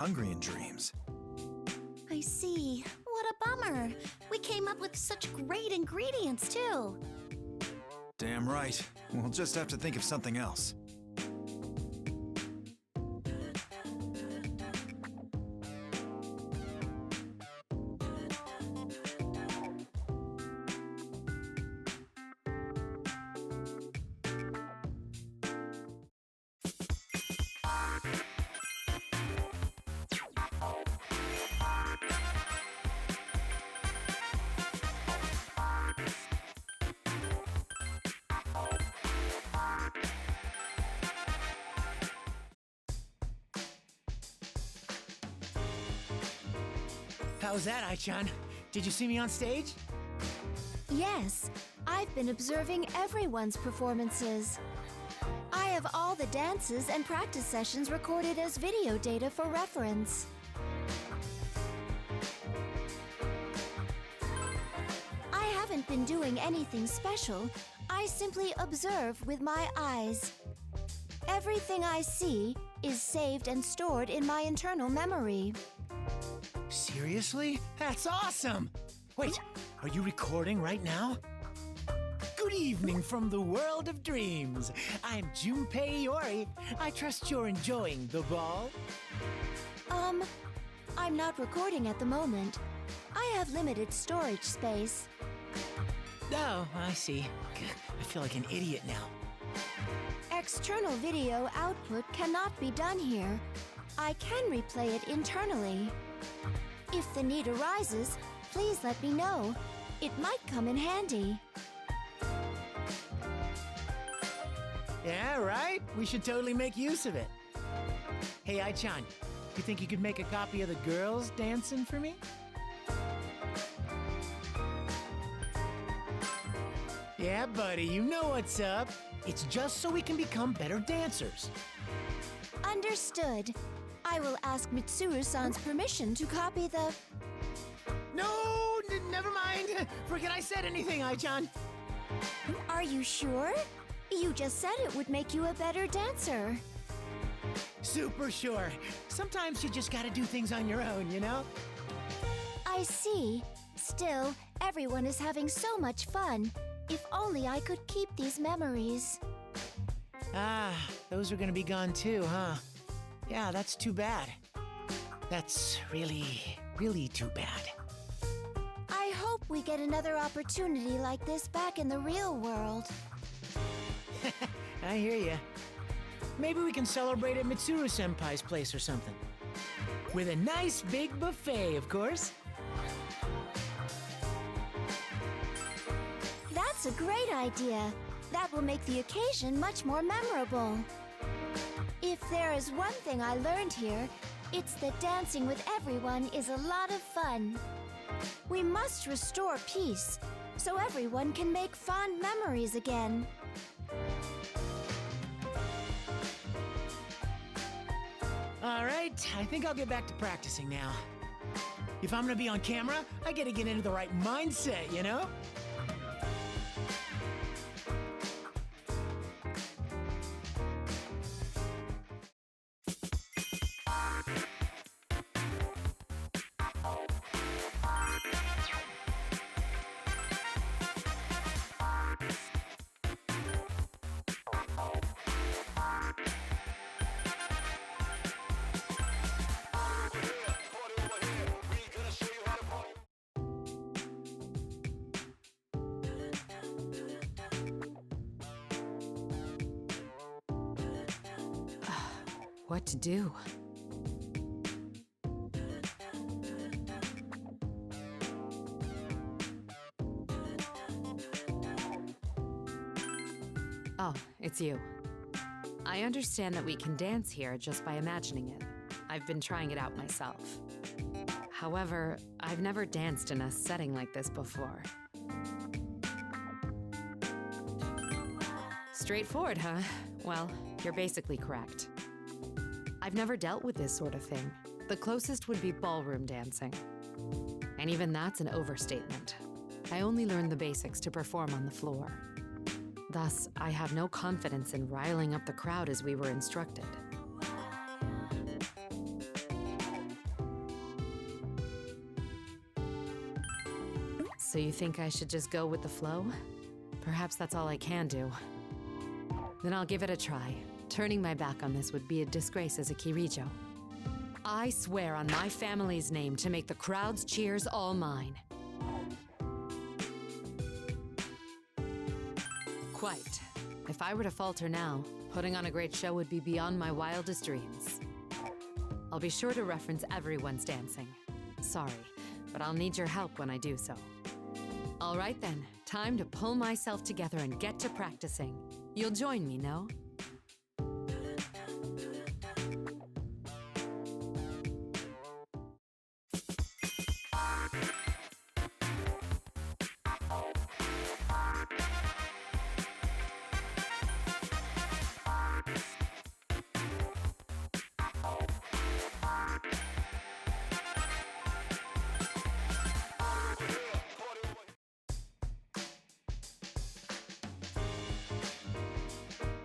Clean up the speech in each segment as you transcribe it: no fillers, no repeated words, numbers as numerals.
hungry in dreams. I see. What a bummer. We came up with such great ingredients, too. Damn right. We'll just have to think of something else. How was that, Ai-chan? Did you see me on stage? Yes, I've been observing everyone's performances. I have all the dances and practice sessions recorded as video data for reference. I haven't been doing anything special. I simply observe with my eyes. Everything I see is saved and stored in my internal memory. Seriously? That's awesome! Wait, are you recording right now? Good evening from the world of dreams. I'm Junpei Iori. I trust you're enjoying the ball. I'm not recording at the moment. I have limited storage space. Oh, I see. I feel like an idiot now. External video output cannot be done here. I can replay it internally. If the need arises, please let me know. It might come in handy. Yeah, right? We should totally make use of it. Hey, Ai-chan, you think you could make a copy of the girls dancing for me? Yeah, buddy, you know what's up. It's just so we can become better dancers. Understood. I will ask Mitsuru-san's permission to copy the... No, never mind. Forget I said anything, Ai-chan. Are you sure? You just said it would make you a better dancer. Super sure. Sometimes you just gotta do things on your own, you know? I see. Still, everyone is having so much fun. If only I could keep these memories. Ah, those are gonna be gone too, huh? Yeah, that's too bad. That's really, really too bad. I hope we get another opportunity like this back in the real world. I hear ya. Maybe we can celebrate at Mitsuru-senpai's place or something. With a nice big buffet, of course. That's a great idea. That will make the occasion much more memorable. If there is one thing I learned here, it's that dancing with everyone is a lot of fun. We must restore peace, so everyone can make fond memories again. All right, I think I'll get back to practicing now. If I'm gonna be on camera, I gotta get into the right mindset, you know? What to do? Oh, it's you. I understand that we can dance here just by imagining it. I've been trying it out myself. However, I've never danced in a setting like this before. Straightforward, huh? Well, you're basically correct. I've never dealt with this sort of thing. The closest would be ballroom dancing. And even that's an overstatement. I only learned the basics to perform on the floor. Thus, I have no confidence in riling up the crowd as we were instructed. So you think I should just go with the flow? Perhaps that's all I can do. Then I'll give it a try. Turning my back on this would be a disgrace as a Kirijo. I swear on my family's name to make the crowd's cheers all mine. Quite. If I were to falter now, putting on a great show would be beyond my wildest dreams. I'll be sure to reference everyone's dancing. Sorry, but I'll need your help when I do so. All right then, time to pull myself together and get to practicing. You'll join me, no?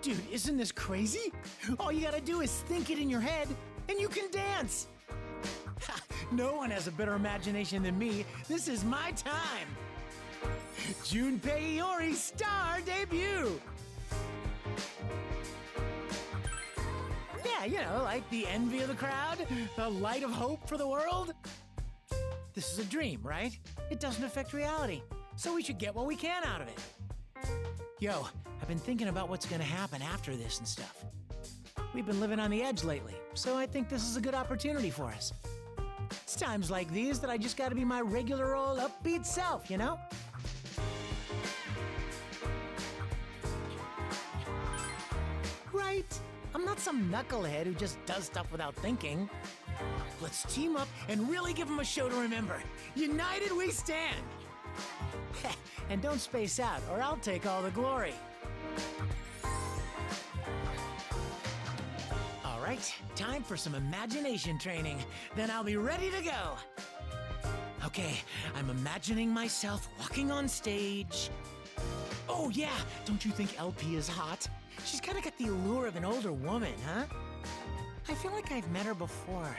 Dude, isn't this crazy? All you gotta do is think it in your head, and you can dance! Ha, no one has a better imagination than me. This is my time! Junpei Iori's star debut! Yeah, you know, like the envy of the crowd, the light of hope for the world. This is a dream, right? It doesn't affect reality, so we should get what we can out of it. Yo, I've been thinking about what's gonna happen after this and stuff. We've been living on the edge lately, so I think this is a good opportunity for us. It's times like these that I just gotta be my regular old upbeat self, you know? Right? I'm not some knucklehead who just does stuff without thinking. Let's team up and really give them a show to remember. United we stand! And don't space out, or I'll take all the glory. All right, time for some imagination training. Then I'll be ready to go. Okay, I'm imagining myself walking on stage. Oh yeah, don't you think LP is hot? She's kind of got the allure of an older woman, huh? I feel like I've met her before.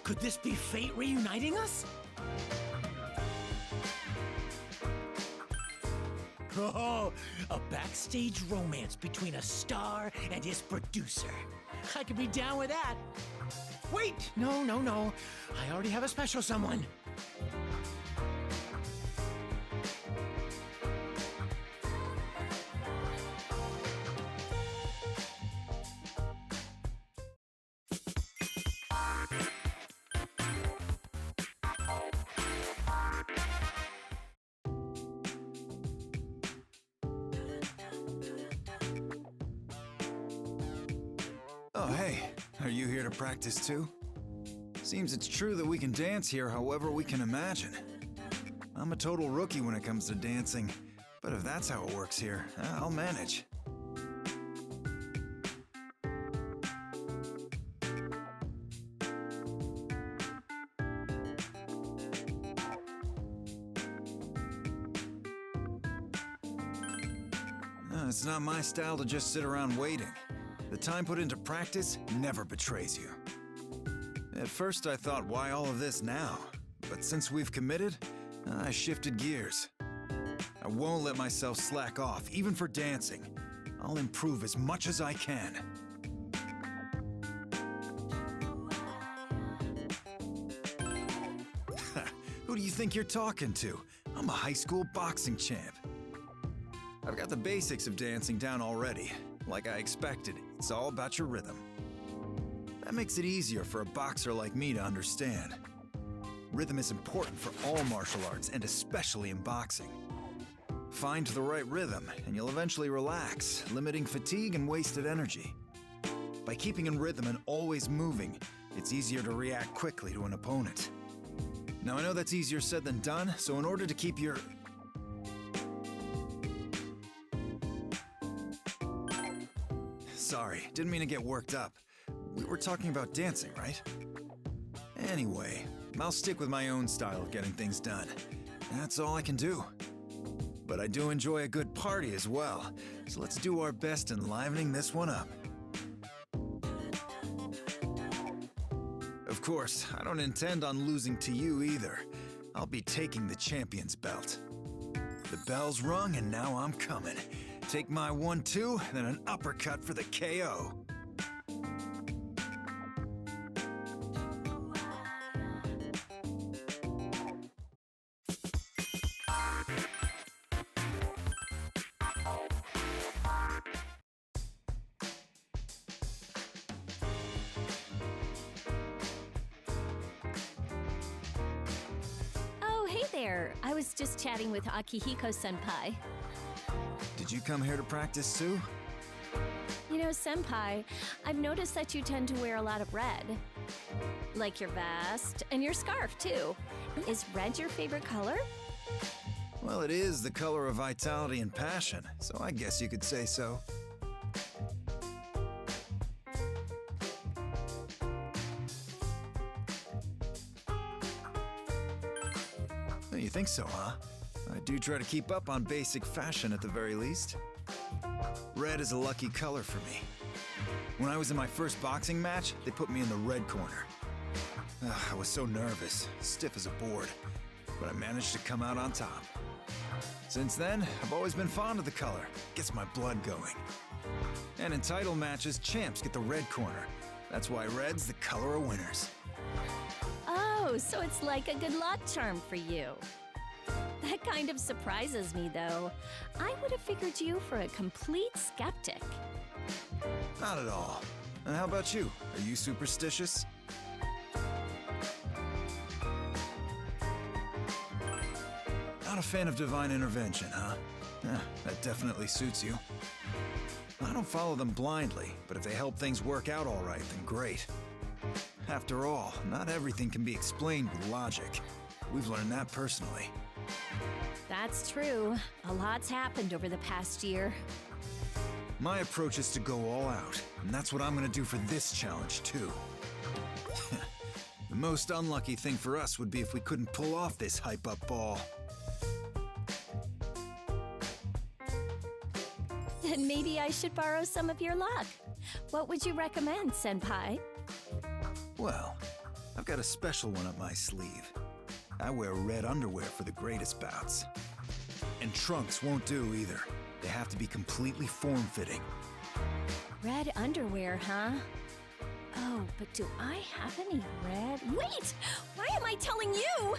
Could this be fate reuniting us? Oh, a backstage romance between a star and his producer. I could be down with that. Wait, no. I already have a special someone. Oh, hey, are you here to practice too? Seems it's true that we can dance here however we can imagine. I'm a total rookie when it comes to dancing, but if that's how it works here, I'll manage. It's not my style to just sit around waiting. The time put into practice never betrays you. At first I thought, why all of this now? But since we've committed, I shifted gears. I won't let myself slack off, even for dancing. I'll improve as much as I can. Who do you think you're talking to? I'm a high school boxing champ. I've got the basics of dancing down already. Like I expected, it's all about your rhythm. That makes it easier for a boxer like me to understand. Rhythm is important for all martial arts, and especially in boxing. Find the right rhythm, and you'll eventually relax, limiting fatigue and wasted energy. By keeping in rhythm and always moving, it's easier to react quickly to an opponent. Now I know that's easier said than done, so in order to keep your... Sorry, didn't mean to get worked up. We were talking about dancing, right? Anyway, I'll stick with my own style of getting things done. That's all I can do. But I do enjoy a good party as well, so let's do our best enlivening this one up. Of course, I don't intend on losing to you either. I'll be taking the champion's belt. The bell's rung and now I'm coming. Take my 1-2, then an uppercut for the KO. Oh, hey there. I was just chatting with Akihiko-senpai. Did you come here to practice too? You know, senpai, I've noticed that you tend to wear a lot of red. Like your vest and your scarf, too. Is red your favorite color? Well, it is the color of vitality and passion, so I guess you could say so. Oh, you think so, huh? I do try to keep up on basic fashion at the very least. Red is a lucky color for me. When I was in my first boxing match, they put me in the red corner. I was so nervous, stiff as a board, but I managed to come out on top. Since then, I've always been fond of the color. Gets my blood going. And in title matches, champs get the red corner. That's why red's the color of winners. Oh, so it's like a good luck charm for you. That kind of surprises me, though. I would have figured you for a complete skeptic. Not at all. And how about you? Are you superstitious? Not a fan of divine intervention, huh? That definitely suits you. I don't follow them blindly, but if they help things work out all right, then great. After all, not everything can be explained with logic. We've learned that personally. That's true. A lot's happened over the past year. My approach is to go all out, and that's what I'm gonna do for this challenge, too. The most unlucky thing for us would be if we couldn't pull off this hype-up ball. Then maybe I should borrow some of your luck. What would you recommend, senpai? Well, I've got a special one up my sleeve. I wear red underwear for the greatest bouts. And trunks won't do either. They have to be completely form-fitting. Red underwear, huh? Oh, but do I have any red? Wait! Why am I telling you?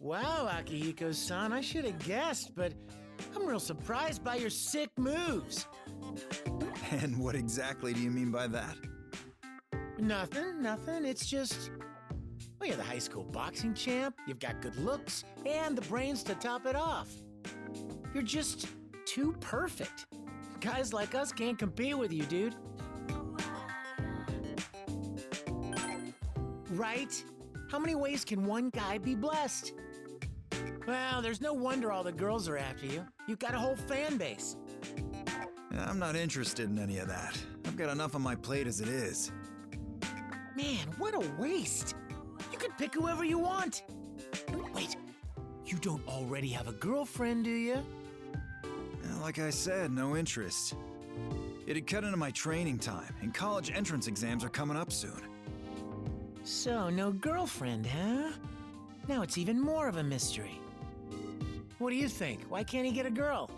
Wow, Akihiko-san, I should have guessed, but I'm real surprised by your sick moves. And what exactly do you mean by that? Nothing. It's just... Well, you're the high school boxing champ, you've got good looks, and the brains to top it off. You're just too perfect. Guys like us can't compete with you, dude. Right? How many ways can one guy be blessed? Well, there's no wonder all the girls are after you. You've got a whole fan base. I'm not interested in any of that. I've got enough on my plate as it is. Man, what a waste. You could pick whoever you want. Wait, you don't already have a girlfriend, do you? Like I said, no interest. It'd cut into my training time, and college entrance exams are coming up soon. So, no girlfriend, huh? Now it's even more of a mystery. What do you think? Why can't he get a girl?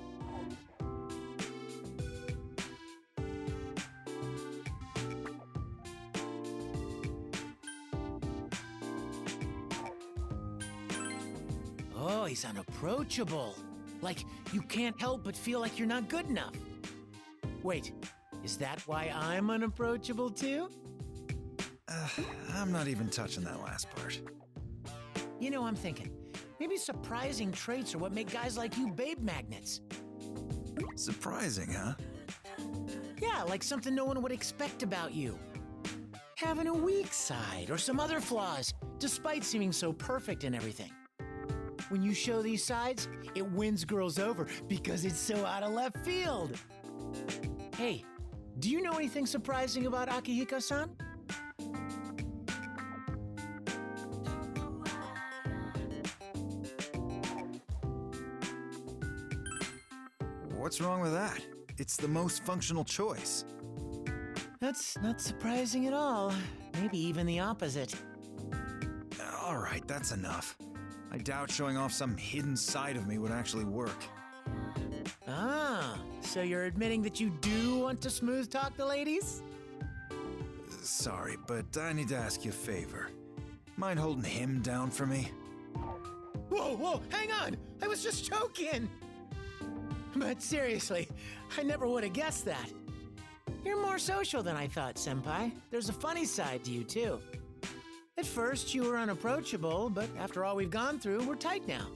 Oh, he's unapproachable. Like, you can't help but feel like you're not good enough. Wait, is that why I'm unapproachable too? I'm not even touching that last part. You know, I'm thinking, Maybe surprising traits are what make guys like you babe magnets. Surprising, huh? Yeah, like something no one would expect about you. Having a weak side or some other flaws, despite seeming so perfect and everything. When you show these sides, it wins girls over because it's so out of left field. Hey, do you know anything surprising about Akihiko-san? What's wrong with that? It's the most functional choice. That's not surprising at all. Maybe even the opposite. All right, that's enough. I doubt showing off some hidden side of me would actually work. Ah, so you're admitting that you do want to smooth talk the ladies? Sorry, but I need to ask you a favor. Mind holding him down for me? Whoa, hang on! I was just joking! But seriously, I never would have guessed that. You're more social than I thought, Senpai. There's a funny side to you, too. At first, you were unapproachable, but after all we've gone through, we're tight now.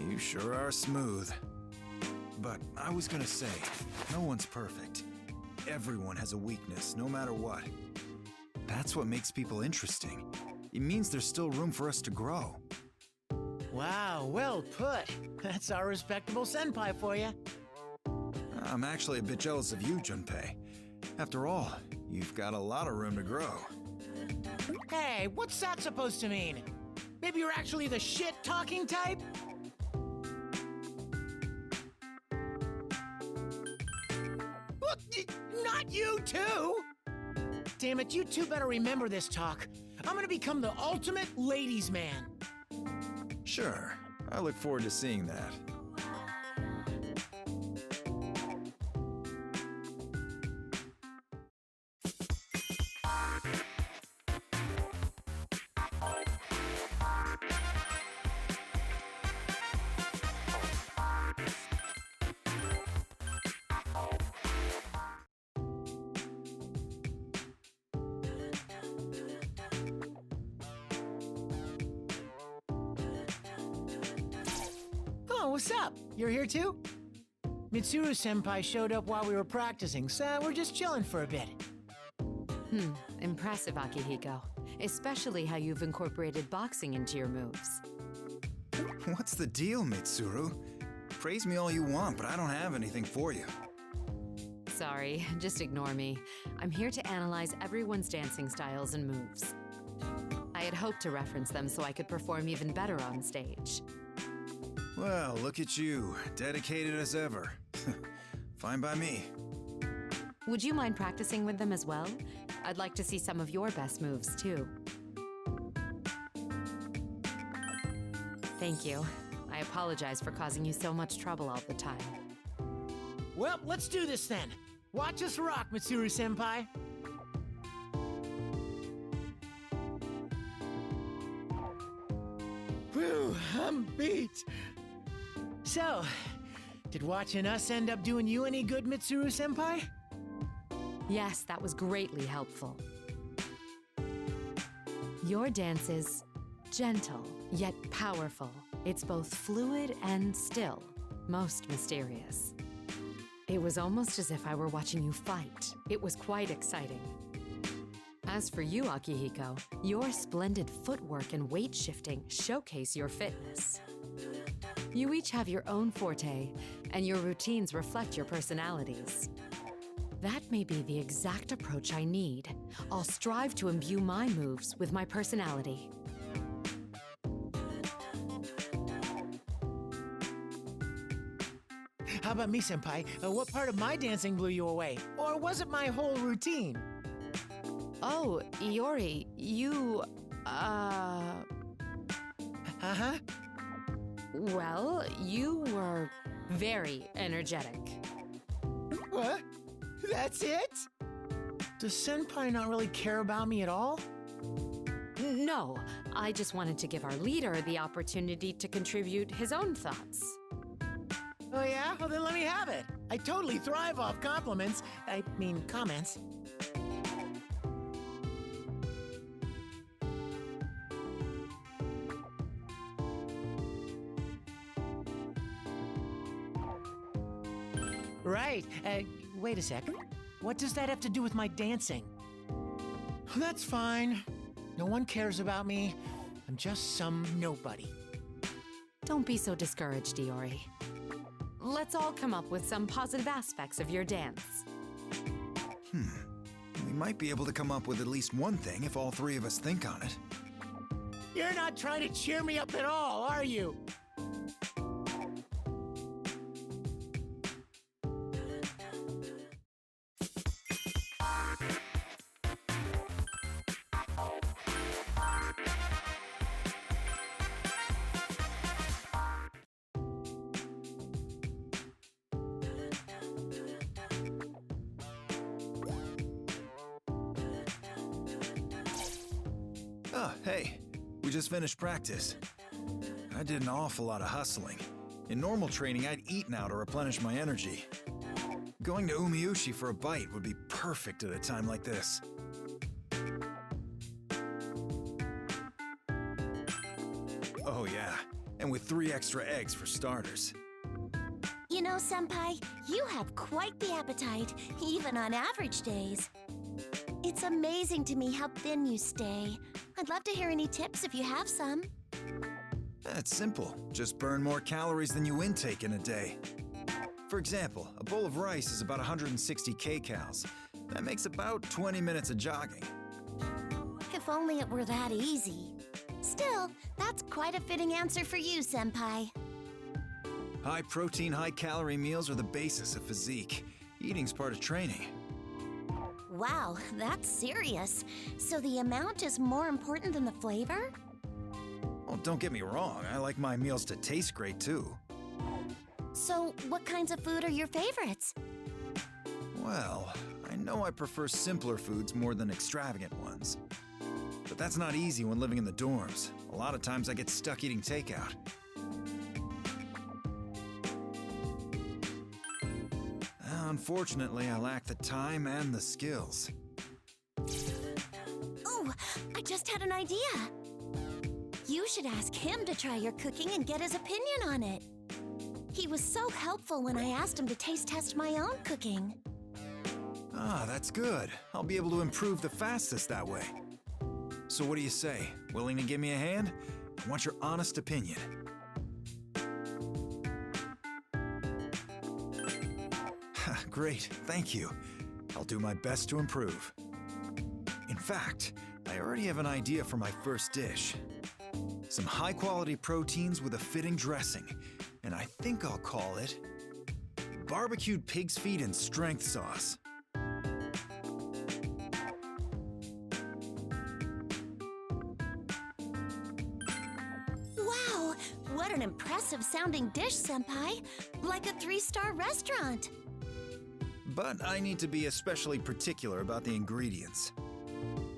You sure are smooth. But I was gonna say, no one's perfect. Everyone has a weakness, no matter what. That's what makes people interesting. It means there's still room for us to grow. Wow, well put. That's our respectable senpai for you. I'm actually a bit jealous of you, Junpei. After all, you've got a lot of room to grow. Hey, what's that supposed to mean? Maybe you're actually the shit-talking type? Look, not you too! Damn it, you two better remember this talk. I'm gonna become the ultimate ladies' man. Sure, I look forward to seeing that. Oh, what's up? You're here too? Mitsuru-senpai showed up while we were practicing, so we're just chilling for a bit. Impressive, Akihiko. Especially how you've incorporated boxing into your moves. What's the deal, Mitsuru? Praise me all you want, but I don't have anything for you. Sorry, just ignore me. I'm here to analyze everyone's dancing styles and moves. I had hoped to reference them so I could perform even better on stage. Well, look at you, dedicated as ever. Fine by me. Would you mind practicing with them as well? I'd like to see some of your best moves, too. Thank you. I apologize for causing you so much trouble all the time. Well, let's do this then. Watch us rock, Mitsuru-senpai. Whew, I'm beat. So, did watching us end up doing you any good, Mitsuru-senpai? Yes, that was greatly helpful. Your dance is gentle, yet powerful. It's both fluid and still, most mysterious. It was almost as if I were watching you fight. It was quite exciting. As for you, Akihiko, your splendid footwork and weight shifting showcase your fitness. You each have your own forte, and your routines reflect your personalities. That may be the exact approach I need. I'll strive to imbue my moves with my personality. How about me, senpai? What part of my dancing blew you away? Or was it my whole routine? Oh, Iori, you, Uh-huh. well, you were very energetic. What? That's it? Does senpai not really care about me at all? No, I just wanted to give our leader the opportunity to contribute his own thoughts. Oh yeah? Well then let me have it. I totally thrive off compliments. I mean, comments. Right. Wait a sec. What does that have to do with my dancing? That's fine. No one cares about me. I'm just some nobody. Don't be so discouraged, Iori. Let's all come up with some positive aspects of your dance. We might be able to come up with at least one thing if all three of us think on it. You're not trying to cheer me up at all, are you? Oh, hey. We just finished practice. I did an awful lot of hustling. In normal training, I'd eat now to replenish my energy. Going to Umiushi for a bite would be perfect at a time like this. Oh yeah, and with 3 extra eggs for starters. You know, Senpai, you have quite the appetite, even on average days. It's amazing to me how thin you stay. I'd love to hear any tips if you have some. It's simple. Just burn more calories than you intake in a day. For example, a bowl of rice is about 160 kcals. That makes about 20 minutes of jogging. If only it were that easy. Still, that's quite a fitting answer for you, Senpai. High protein, high calorie meals are the basis of physique. Eating's part of training. Wow, that's serious. So the amount is more important than the flavor? Well, don't get me wrong, I like my meals to taste great too. So what kinds of food are your favorites? Well, I know I prefer simpler foods more than extravagant ones. But that's not easy when living in the dorms. A lot of times I get stuck eating takeout. Unfortunately, I lack the time and the skills. Oh, I just had an idea. You should ask him to try your cooking and get his opinion on it. He was so helpful when I asked him to taste test my own cooking. Ah, that's good. I'll be able to improve the fastest that way. So what do you say? Willing to give me a hand? I want your honest opinion. Great, thank you. I'll do my best to improve. In fact, I already have an idea for my first dish. Some high-quality proteins with a fitting dressing, and I think I'll call it barbecued pig's feet and strength sauce. Wow, what an impressive sounding dish, Senpai. Like a 3-star restaurant. But I need to be especially particular about the ingredients.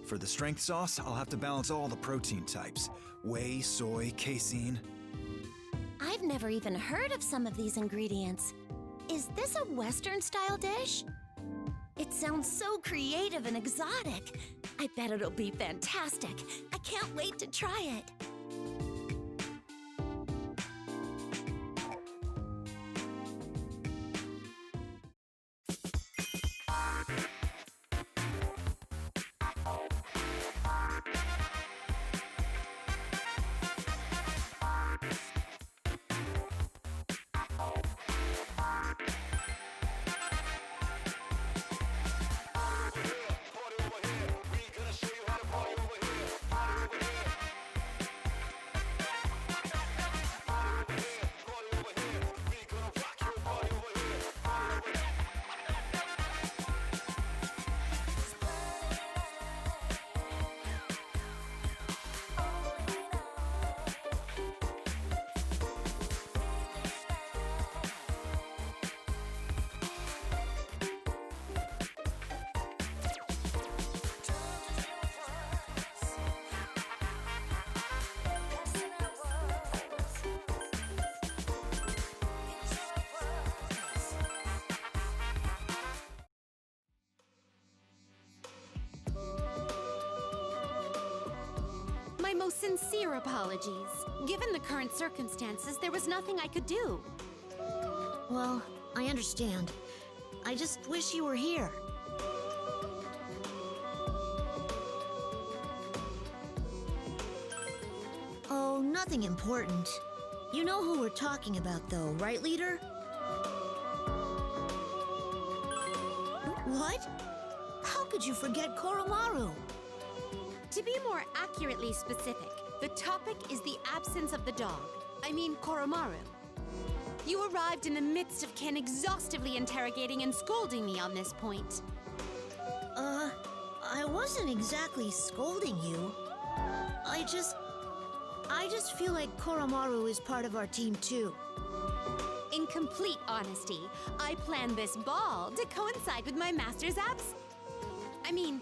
For the strength sauce, I'll have to balance all the protein types: whey, soy, casein. I've never even heard of some of these ingredients. Is this a Western-style dish? It sounds so creative and exotic. I bet it'll be fantastic. I can't wait to try it. My most sincere apologies. Given the current circumstances, there was nothing I could do. Well, I understand. I just wish you were here. Oh, nothing important. You know who we're talking about, though, right, Leader? What? How could you forget Koromaru? To be more accurately specific, the topic is the absence of the dog. I mean, Koromaru. You arrived in the midst of Ken exhaustively interrogating and scolding me on this point. I wasn't exactly scolding you. I just feel like Koromaru is part of our team, too. In complete honesty, I planned this ball to coincide with my master's absence. I mean,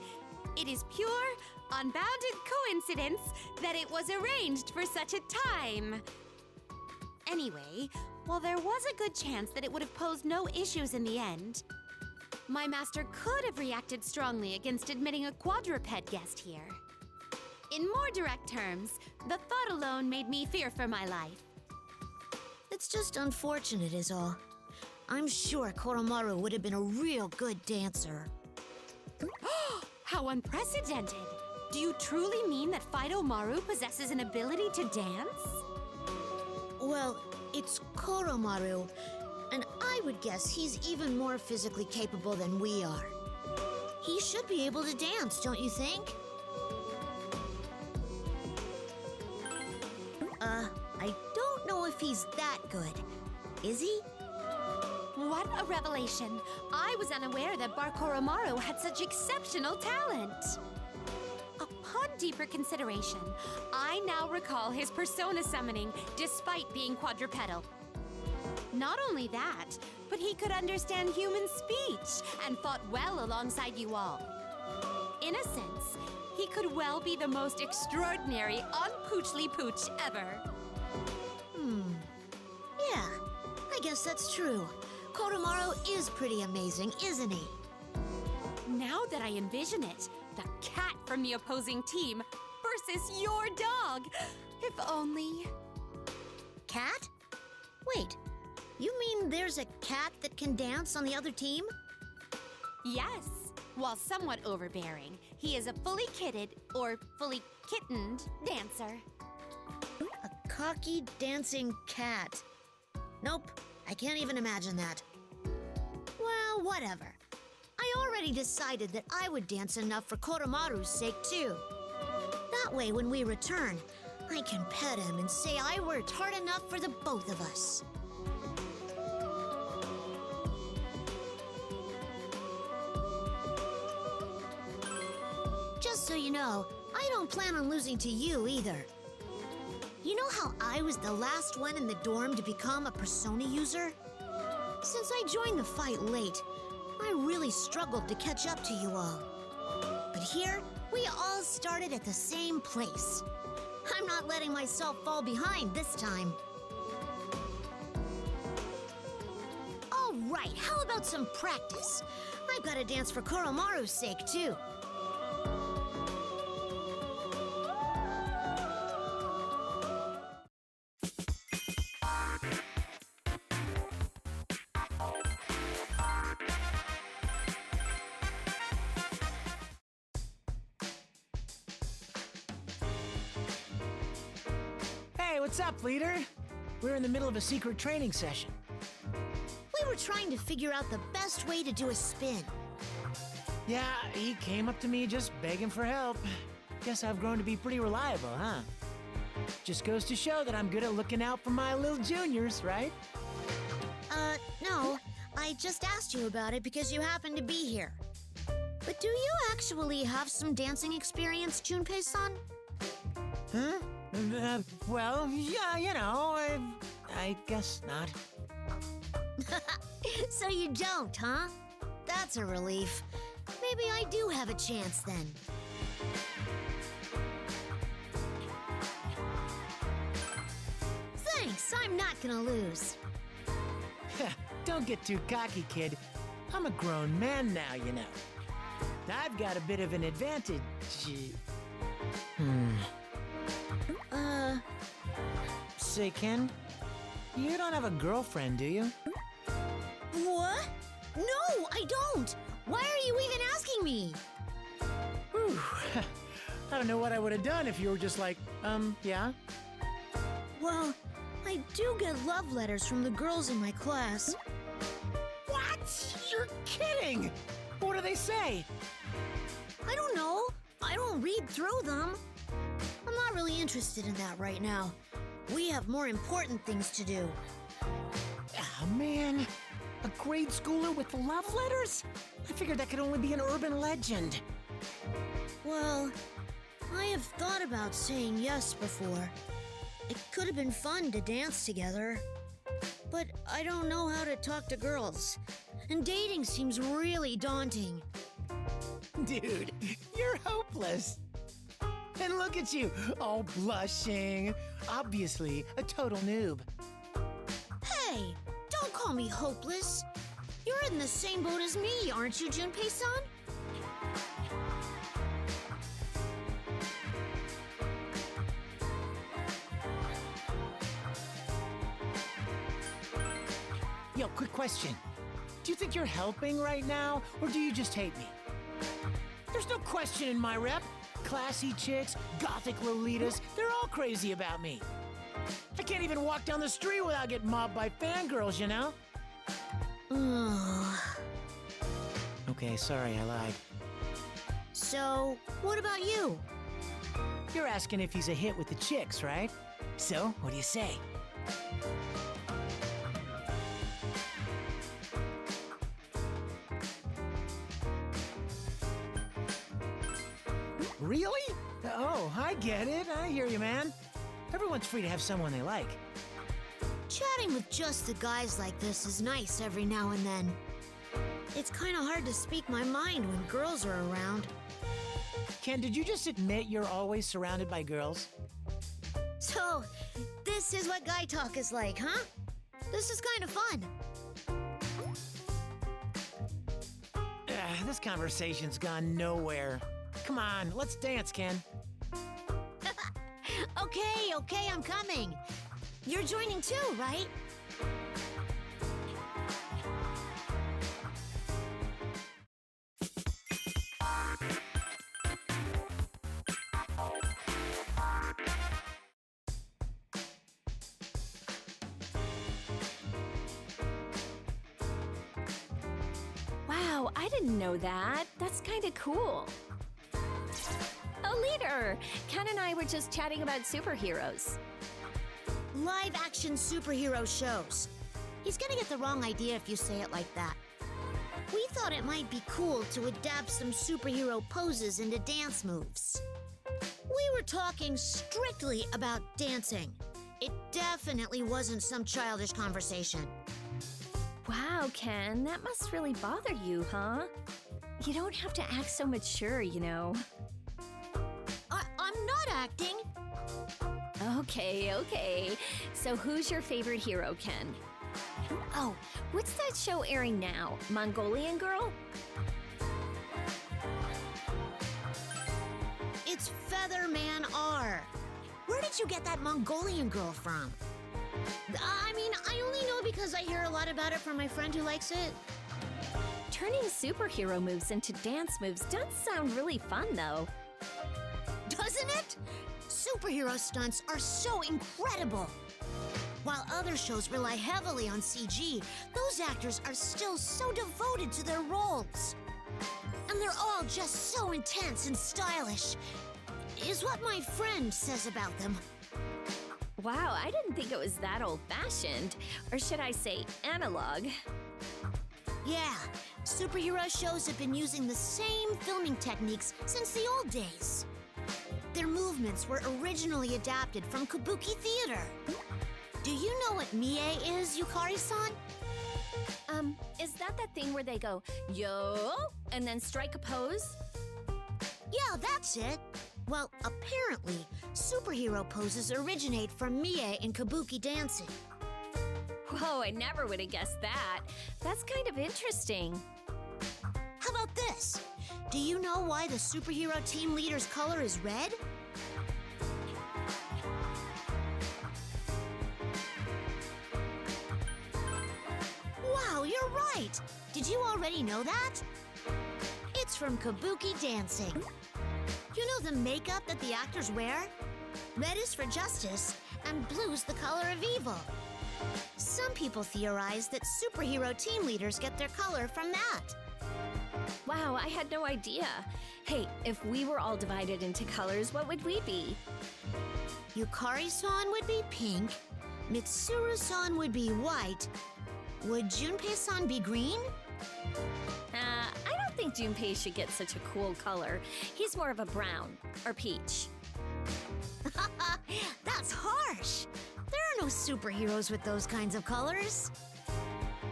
it is pure, unbounded coincidence that it was arranged for such a time. Anyway, while there was a good chance that it would have posed no issues in the end, my master could have reacted strongly against admitting a quadruped guest here. In more direct terms, the thought alone made me fear for my life. It's just unfortunate is all. I'm sure Koromaru would have been a real good dancer. How unprecedented! Do you truly mean that Fido Maru possesses an ability to dance? Well, it's Koromaru, and I would guess he's even more physically capable than we are. He should be able to dance, don't you think? I don't know if he's that good. Is he? What a revelation! I was unaware that Bar Koromaru had such exceptional talent. Upon deeper consideration, I now recall his persona summoning despite being quadrupedal. Not only that, but he could understand human speech and fought well alongside you all. In a sense, he could well be the most extraordinary unpoochly pooch ever. Yeah, I guess that's true. Koromaru is pretty amazing, isn't he? Now that I envision it, the cat from the opposing team versus your dog. If only... Cat? Wait, you mean there's a cat that can dance on the other team? Yes. While somewhat overbearing, he is a fully kitted, or fully kittened, dancer. A cocky, dancing cat. Nope, I can't even imagine that. Well, whatever. I already decided that I would dance enough for Koromaru's sake, too. That way, when we return, I can pet him and say I worked hard enough for the both of us. Just so you know, I don't plan on losing to you either. You know how I was the last one in the dorm to become a persona user? Since I joined the fight late, I really struggled to catch up to you all. But here, we all started at the same place. I'm not letting myself fall behind this time. All right, how about some practice? I've got to dance for Koromaru's sake, too. Hey, what's up, leader? We're in the middle of a secret training session. We were trying to figure out the best way to do a spin. Yeah, he came up to me just begging for help. Guess I've grown to be pretty reliable, huh? Just goes to show that I'm good at looking out for my little juniors, right? No. I just asked you about it because you happen to be here. But do you actually have some dancing experience, Junpei-san? Huh? Well, yeah, you know, I guess not. So you don't, huh? That's a relief. Maybe I do have a chance then. Thanks, I'm not gonna lose. Don't get too cocky, kid. I'm a grown man now, you know. I've got a bit of an advantage. Say, Ken, you don't have a girlfriend, do you? What? No, I I don't! Why are you even asking me? Whew. I don't know what I would have done if you were just like, yeah? Well, I do get love letters from the girls in my class. What? You're kidding! What do they say? I don't know. I don't read through them. I'm not really interested in that right now. We have more important things to do. Oh, man. A grade schooler with love letters? I figured that could only be an urban legend. Well, I have thought about saying yes before. It could have been fun to dance together. But I don't know how to talk to girls. And dating seems really daunting. Dude, you're hopeless. And look at you, all blushing. Obviously, a total noob. Hey, don't call me hopeless. You're in the same boat as me, aren't you, Junpei-san? Yo, quick question. Do you think you're helping right now, or do you just hate me? There's no question in my rep. Classy chicks, gothic lolitas, they're all crazy about me. I can't even walk down the street without getting mobbed by fangirls, you know? Okay, sorry, I lied. So, what about you? You're asking if he's a hit with the chicks, right? So, what do you say? Really? Oh, I get it. I hear you, man. Everyone's free to have someone they like. Chatting with just the guys like this is nice every now and then. It's kind of hard to speak my mind when girls are around. Ken, did you just admit you're always surrounded by girls? So, this is what guy talk is like, huh? This is kind of fun. This conversation's gone nowhere. Come on, let's dance, Ken. Okay, I'm coming. You're joining too, right? Wow, I didn't know that. That's kind of cool. Oh, leader! Ken and I were just chatting about superheroes. Live-action superhero shows. He's gonna get the wrong idea if you say it like that. We thought it might be cool to adapt some superhero poses into dance moves. We were talking strictly about dancing. It definitely wasn't some childish conversation. Wow, Ken, that must really bother you, huh? You don't have to act so mature, you know. I'm not acting. Okay. So who's your favorite hero, Ken? Oh, what's that show airing now? Mongolian Girl? It's Featherman R. Where did you get that Mongolian Girl from? I mean, I only know because I hear a lot about it from my friend who likes it. Turning superhero moves into dance moves does sound really fun, though. Doesn't it? Superhero stunts are so incredible. While other shows rely heavily on CG, those actors are still so devoted to their roles. And they're all just so intense and stylish, is what my friend says about them. Wow, I didn't think it was that old-fashioned. Or should I say analog? Yeah, superhero shows have been using the same filming techniques since the old days. Their movements were originally adapted from kabuki theater. Do you know what mie is, Yukari-san? Is that thing where they go, yo, and then strike a pose? Yeah, that's it. Well, apparently, superhero poses originate from mie and kabuki dancing. Whoa, I never would have guessed that. That's kind of interesting. How about this? Do you know why the superhero team leader's color is red? Wow, you're right! right. Did you already know that? It's from kabuki dancing. You know the makeup that the actors wear? Red is for justice, and blue's the color of evil. Some people theorize that superhero team leaders get their color from that. Wow, I had no idea. Hey, if we were all divided into colors, what would we be? Yukari-san would be pink, Mitsuru-san would be white. Would Junpei-san be green? I don't think Junpei should get such a cool color. He's more of a brown or peach. That's harsh. There are no superheroes with those kinds of colors.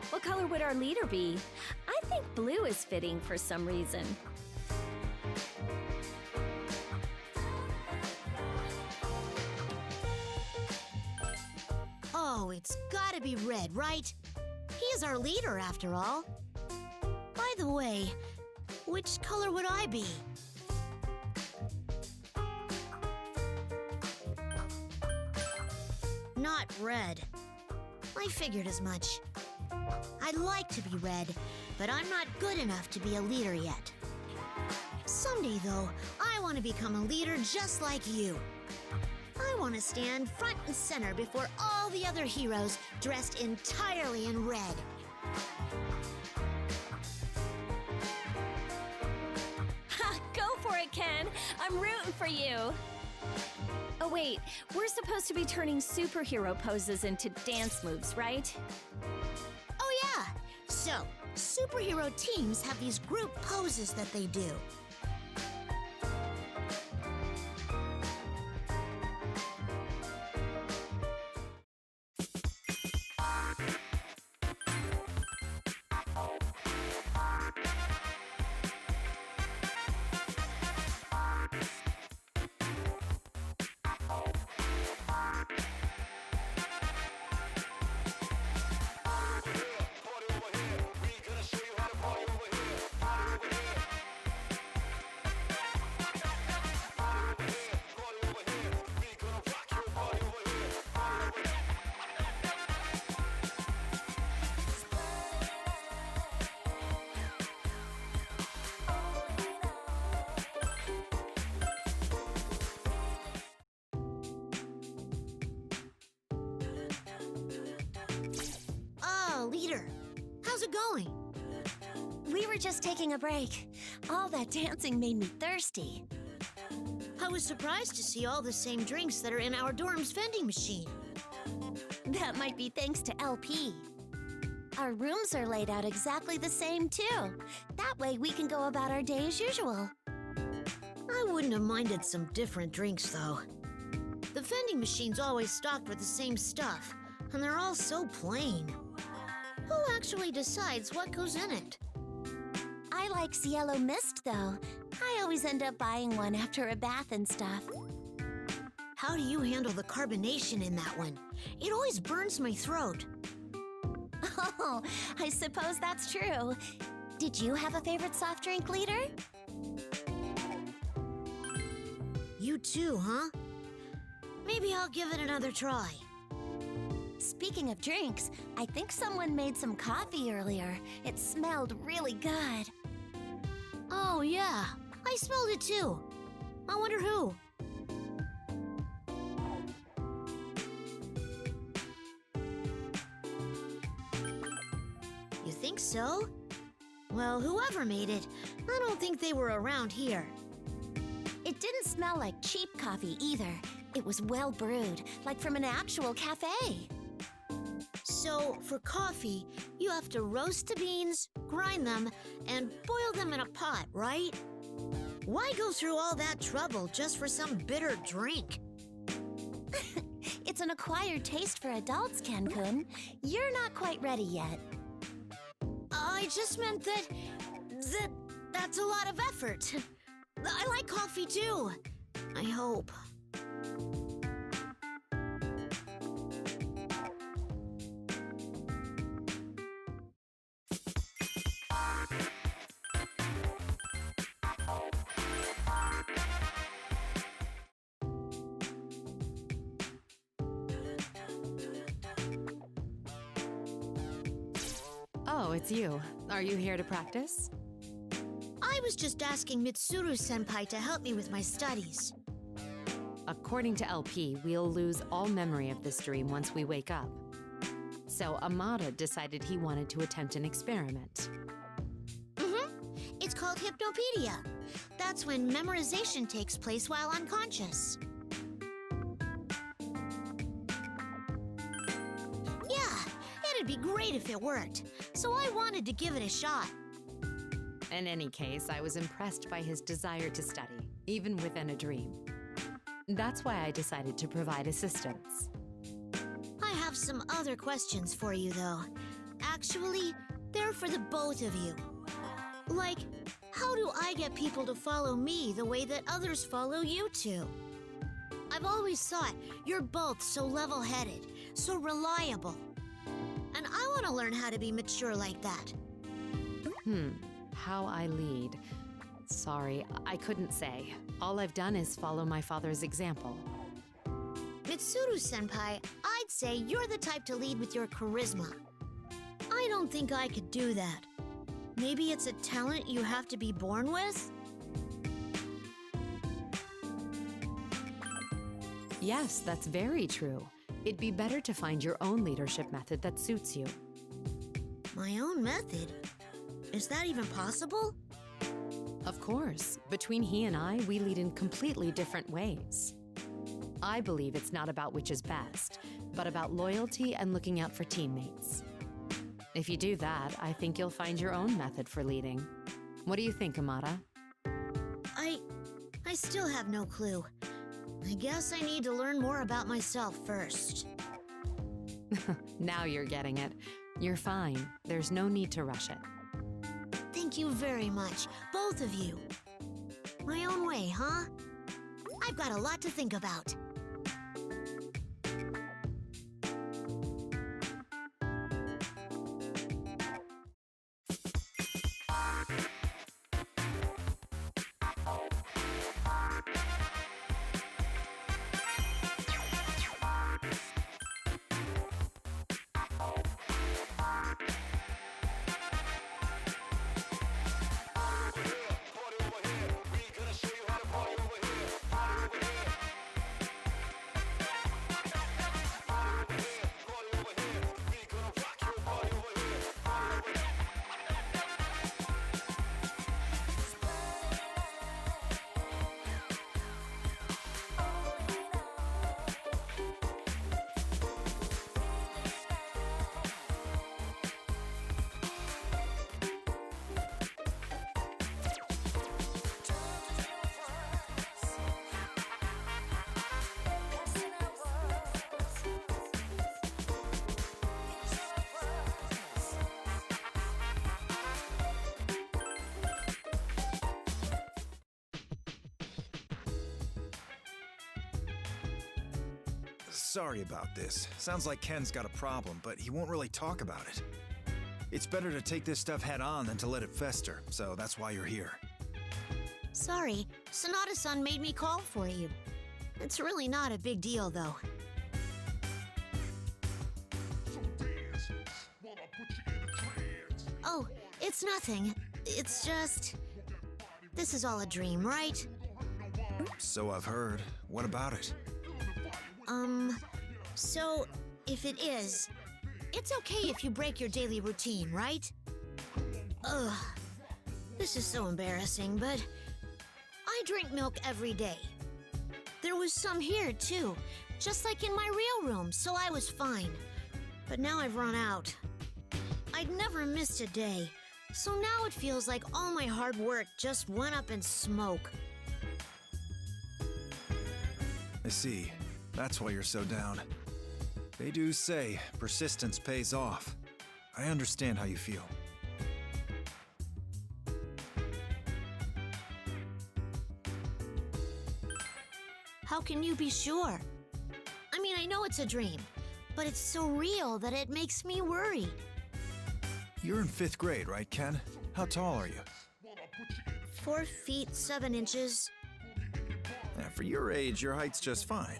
What color would our leader be? I think blue is fitting for some reason. Oh, it's gotta be red, right? He is our leader, after all. By the way, which color would I be? Not red. I figured as much. I'd like to be red, but I'm not good enough to be a leader yet. Someday, though, I want to become a leader just like you. I want to stand front and center before all the other heroes dressed entirely in red. Ha! Go for it, Ken! I'm rooting for you! Oh wait, we're supposed to be turning superhero poses into dance moves, right? Oh yeah! So, superhero teams have these group poses that they do. Leader, how's it going? We were just taking a break. All that dancing made me thirsty. I was surprised to see all the same drinks that are in our dorm's vending machine. That might be thanks to LP. Our rooms are laid out exactly the same, too. That way we can go about our day as usual. I wouldn't have minded some different drinks, though. The vending machine's always stocked with the same stuff, and they're all so plain. Who actually decides what goes in it? I like Cielo Mist, though. I always end up buying one after a bath and stuff. How do you handle the carbonation in that one? It always burns my throat. Oh, I suppose that's true. Did you have a favorite soft drink, leader? You too, huh? Maybe I'll give it another try. Speaking of drinks, I think someone made some coffee earlier. It smelled really good. Oh, yeah. I smelled it too. I wonder who. You think so? Well, whoever made it, I don't think they were around here. It didn't smell like cheap coffee either. It was well brewed, like from an actual cafe. So, for coffee, you have to roast the beans, grind them, and boil them in a pot, right? Why go through all that trouble just for some bitter drink? It's an acquired taste for adults, Ken-kun. You're not quite ready yet. I just meant that's a lot of effort. I like coffee too. I hope. Oh, Oh, it's you. Are you here to practice? I was just asking Mitsuru-senpai to help me with my studies. According to LP, we'll lose all memory of this dream once we wake up. So Amada decided he wanted to attempt an experiment. It's called hypnopedia. That's when memorization takes place while unconscious. Yeah, it'd be great if it worked. So I wanted to give it a shot. In any case, I was impressed by his desire to study, even within a dream. That's why I decided to provide assistance. I have some other questions for you, though. Actually, they're for the both of you. Like, how do I get people to follow me the way that others follow you two? I've always thought you're both so level-headed, so reliable. And I want to learn how to be mature like that. How I lead. Sorry, I couldn't say. All I've done is follow my father's example. Mitsuru-senpai, I'd say you're the type to lead with your charisma. I don't think I could do that. Maybe it's a talent you have to be born with? Yes, that's very true. It'd be better to find your own leadership method that suits you. My own method? Is that even possible? Of course. Between he and I, we lead in completely different ways. I believe it's not about which is best, but about loyalty and looking out for teammates. If you do that, I think you'll find your own method for leading. What do you think, Amada? I still have no clue. I guess I need to learn more about myself first. Now you're getting it. You're fine. There's no need to rush it. Thank you very much, both of you. My own way, huh? I've got a lot to think about. Sorry about this. Sounds like Ken's got a problem, but he won't really talk about it. It's better to take this stuff head on than to let it fester, so that's why you're here. Sorry, Sonata-san made me call for you. It's really not a big deal, though. Oh, it's nothing. It's just... This is all a dream, right? So I've heard. What about it? So, if it is, it's okay if you break your daily routine, right? Ugh. This is so embarrassing, but I drink milk every day. There was some here, too, just like in my real room, so I was fine. But now I've run out. I'd never missed a day, so now it feels like all my hard work just went up in smoke. I see. That's why you're so down. They do say persistence pays off. I understand how you feel. How can you be sure? I mean, I know it's a dream, but it's so real that it makes me worried. You're in 5th grade, right, Ken? How tall are you? 4 feet 7 inches. For your age, your height's just fine.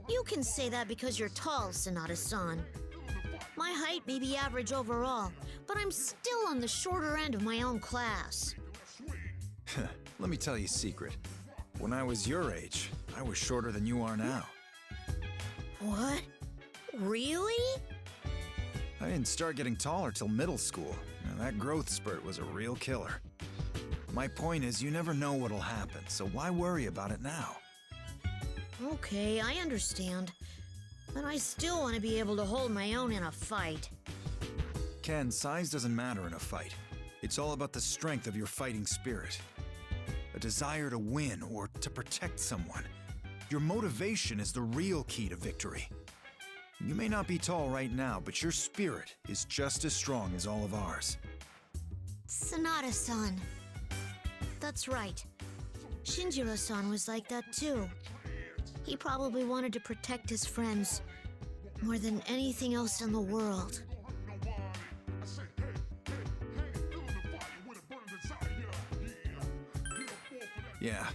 You can say that because you're tall, Sonata-san. My height may be average overall, but I'm still on the shorter end of my own class. Let me tell you a secret. When I was your age, I was shorter than you are now. What? Really? I didn't start getting taller till middle school, and that growth spurt was a real killer. My point is, you never know what'll happen, so why worry about it now? Okay, I understand. But I still want to be able to hold my own in a fight. Ken, size doesn't matter in a fight. It's all about the strength of your fighting spirit. A desire to win or to protect someone. Your motivation is the real key to victory. You may not be tall right now, but your spirit is just as strong as all of ours. Sonata-san. That's right. Shinjiro-san was like that too. He probably wanted to protect his friends more than anything else in the world. Yeah.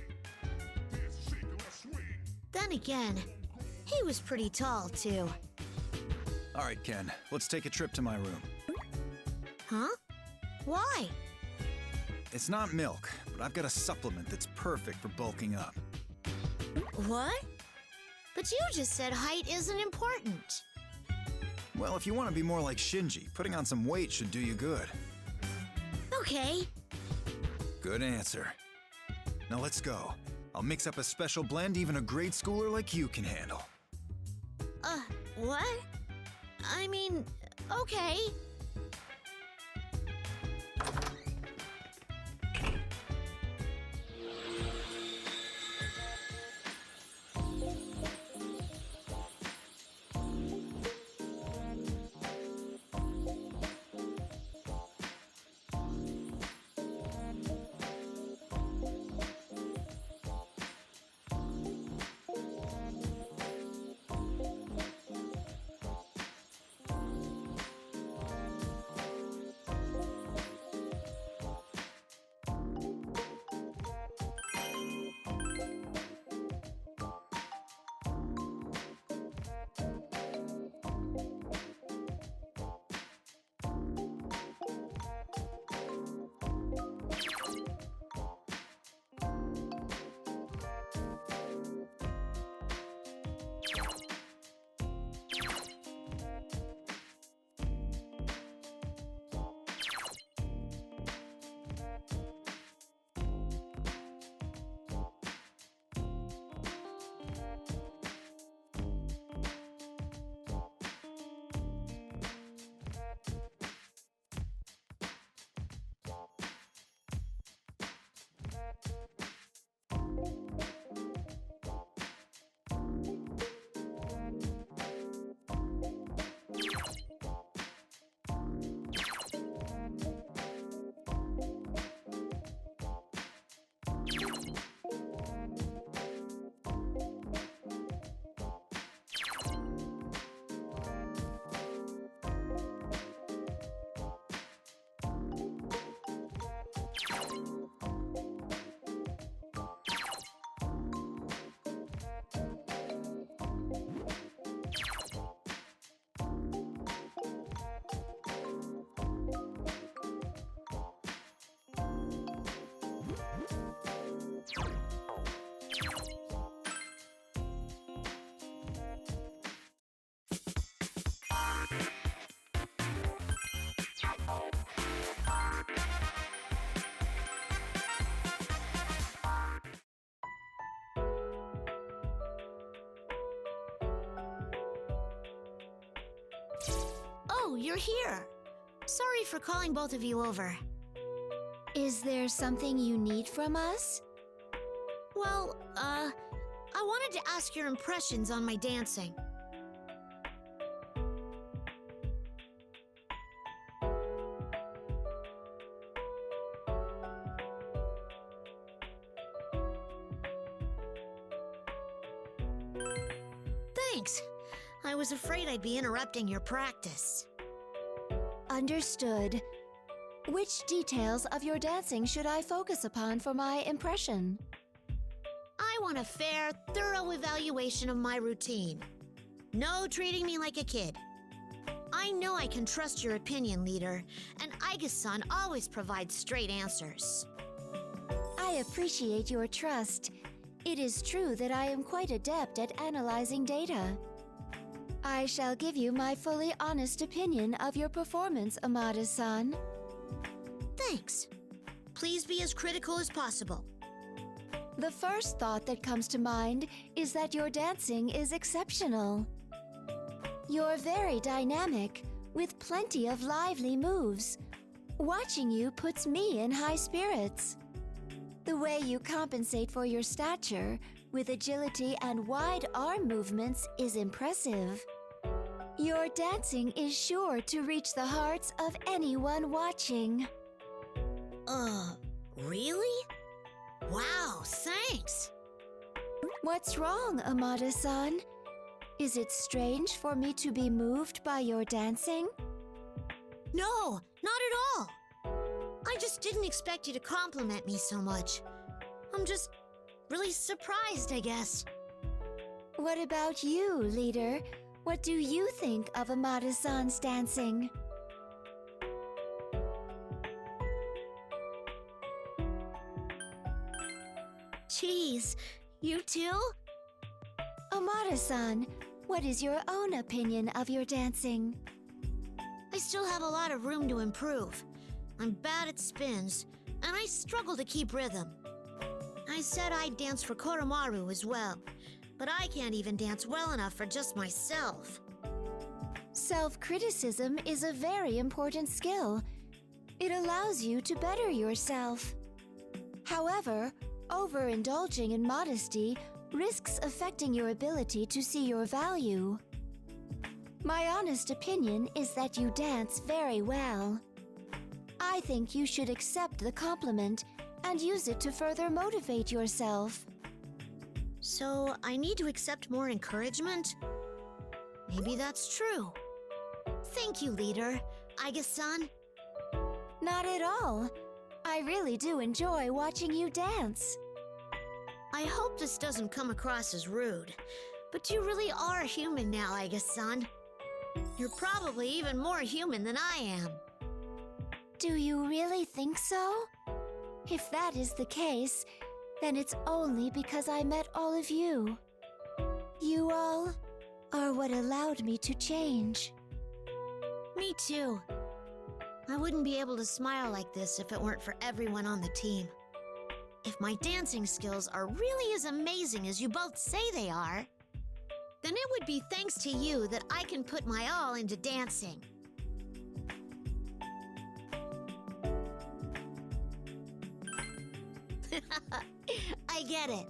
Then again, he was pretty tall too. All right, Ken, let's take a trip to my room. Huh? Why? It's not milk, but I've got a supplement that's perfect for bulking up. What? But you just said height isn't important. Well, if you want to be more like Shinji, putting on some weight should do you good. Okay. Good answer. Now let's go. I'll mix up a special blend even a grade schooler like you can handle. What? I mean, okay. Oh, you're here. Sorry for calling both of you over. Is there something you need from us? Well, I wanted to ask your impressions on my dancing. Thanks. I was afraid I'd be interrupting your practice. Understood. Which details of your dancing should I focus upon for my impression? I want a fair, thorough evaluation of my routine. No treating me like a kid. I know I can trust your opinion, leader, and Aiga-san always provides straight answers. I appreciate your trust. It is true that I am quite adept at analyzing data. I shall give you my fully honest opinion of your performance, Amada-san. Thanks. Please be as critical as possible. The first thought that comes to mind is that your dancing is exceptional. You're very dynamic, with plenty of lively moves. Watching you puts me in high spirits. The way you compensate for your stature with agility and wide arm movements is impressive. Your dancing is sure to reach the hearts of anyone watching. Really? Wow, thanks! What's wrong, Amada-san? Is it strange for me to be moved by your dancing? No, not at all! I just didn't expect you to compliment me so much. I'm just really surprised, I guess. What about you, leader? What do you think of Amada-san's dancing? Jeez, you too? Amada-san, what is your own opinion of your dancing? I still have a lot of room to improve. I'm bad at spins, and I struggle to keep rhythm. I said I'd dance for Koromaru as well, but I can't even dance well enough for just myself. Self-criticism is a very important skill. It allows you to better yourself. However, overindulging in modesty risks affecting your ability to see your value. My honest opinion is that you dance very well. I think you should accept the compliment and use it to further motivate yourself. So I need to accept more encouragement? Maybe that's true. Thank you, leader. Aiga-san. Not at all. I really do enjoy watching you dance. I hope this doesn't come across as rude, but you really are human now, Aiga-san. You're probably even more human than I am. Do you really think so? If that is the case, then it's only because I met all of you. You all are what allowed me to change. Me too. I wouldn't be able to smile like this if it weren't for everyone on the team. If my dancing skills are really as amazing as you both say they are, then it would be thanks to you that I can put my all into dancing. I get it.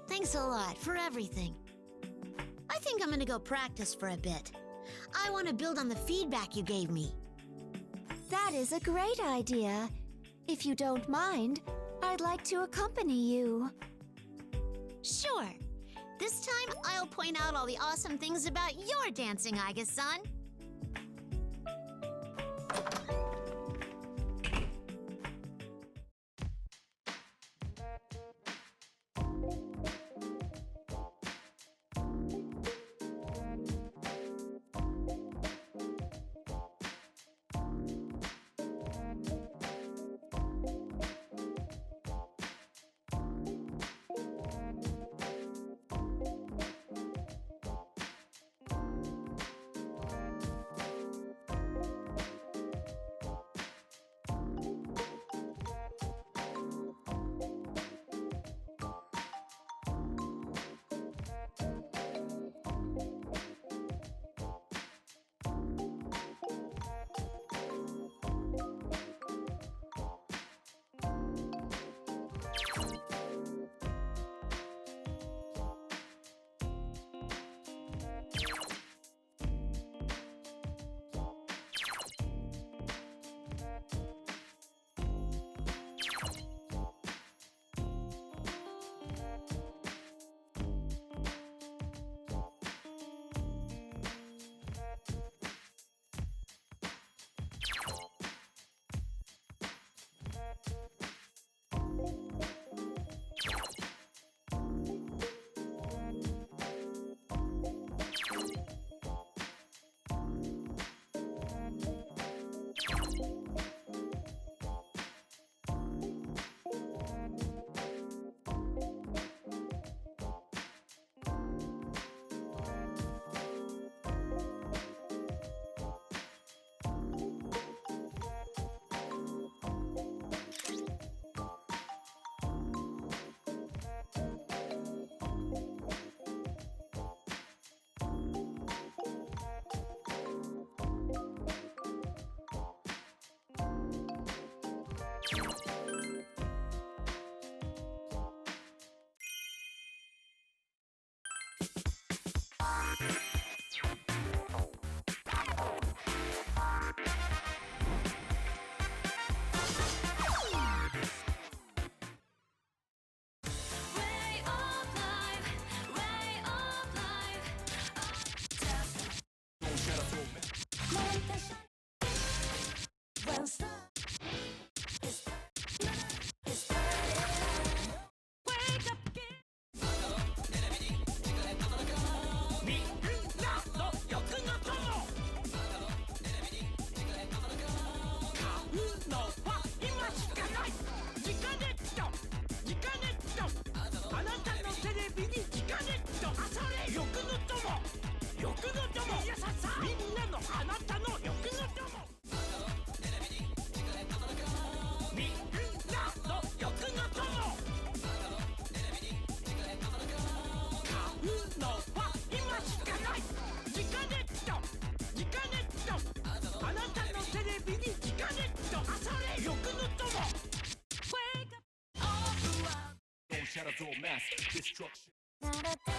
Thanks a lot for everything. I think I'm gonna go practice for a bit. I want to build on the feedback you gave me. That is a great idea. If you don't mind, I'd like to accompany you. Sure. This time, I'll point out all the awesome things about your dancing, Aiga-san. shadows all mass destruction. Da-da-da.